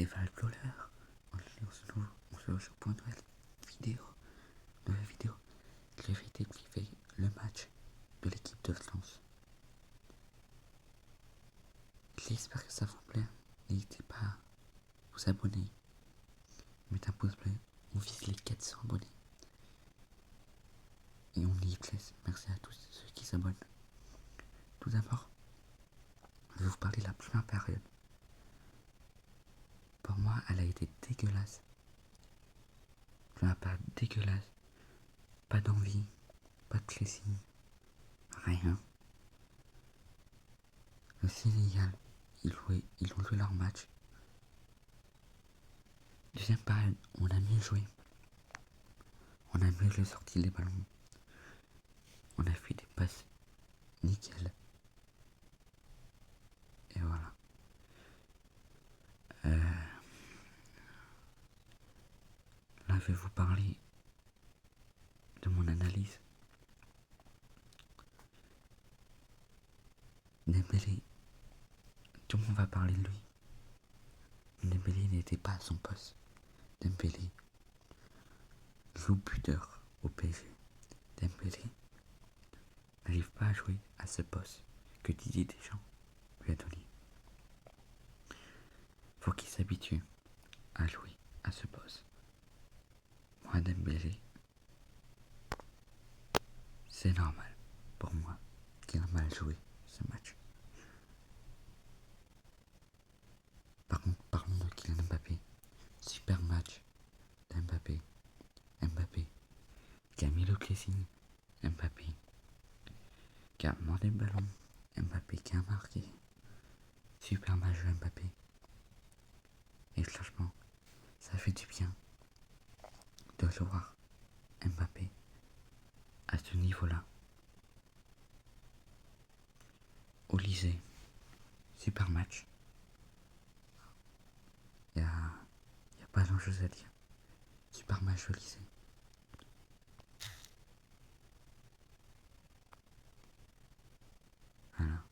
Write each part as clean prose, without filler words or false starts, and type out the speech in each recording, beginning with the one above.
c'est Valploler. On se retrouve pour une nouvelle vidéo. Je vais débriefer le match de l'équipe de France. J'espère que ça vous plaît. N'hésitez pas à vous abonner, mettre un pouce bleu. On vise les 400 abonnés. Et on y laisse. Merci à tous ceux qui s'abonnent. Tout d'abord, je vais vous parler de la première période. Pour moi, elle a été dégueulasse. Première période dégueulasse. Pas d'envie, pas de pressing, rien. Le Sénégal, ils ont joué leur match. Deuxième période, on a mieux joué. On a mieux sorti les ballons. On a fait des passes nickel. Et voilà. Là, je vais vous parler de mon analyse. Dembélé, tout le monde va parler de lui. Dembélé n'était pas à son poste. Dembélé joue buteur au PSG. Dembélé n'arrive pas à jouer à ce poste que Didier Deschamps lui a donné. Faut qu'il s'habitue à jouer à ce poste. Moi, Dembélé, c'est normal pour moi qu'il a mal joué ce match. Par contre, parlons de Kylian Mbappé. Super match d'Mbappé. Mbappé qui a mis le pressing. Mbappé qui a demandé le ballon. Mbappé qui a marqué. Super match de Mbappé. Et franchement, ça fait du bien de voir Mbappé à ce niveau-là. Au lycée, super match. Il n'y a pas grand-chose à dire. Super match au lycée. Voilà.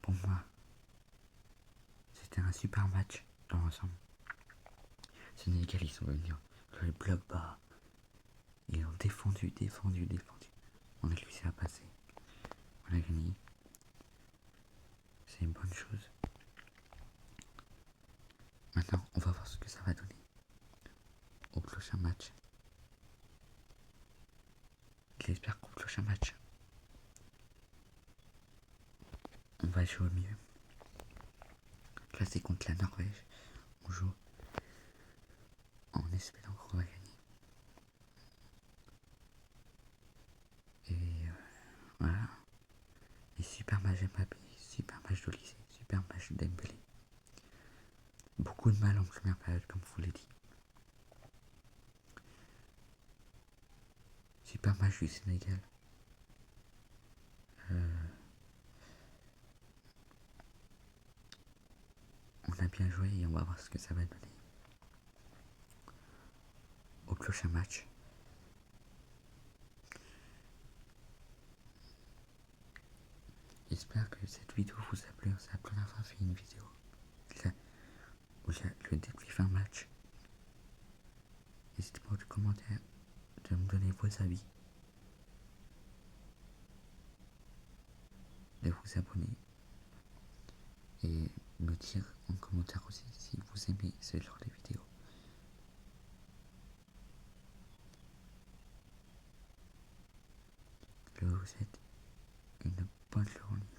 Pour moi, c'était un super match dans l'ensemble. Sénégal, ils sont venus sur les blocs bas. Ils ont défendu. On a réussi à passer. On a gagné. C'est une bonne chose. Maintenant, on va voir ce que ça va donner au prochain match. J'espère qu'au prochain match, on va jouer mieux. Là, c'est contre la Norvège. On joue en espérant qu'on va gagner. Et voilà. Et super match Mbappé, super match de lycée, super match Dembélé. Beaucoup de mal en première période, comme je vous l'ai dit. Super match du Sénégal. On a bien joué et on va voir ce que ça va donner au prochain match. J'espère que cette vidéo vous a plu. C'est la première fois que je fais une vidéo où je débriefe un match. N'hésitez pas dans les commentaires de me donner vos avis, de vous abonner et me dire en commentaire aussi si vous aimez ce genre de vidéos. Je vous souhaite une bonne journée.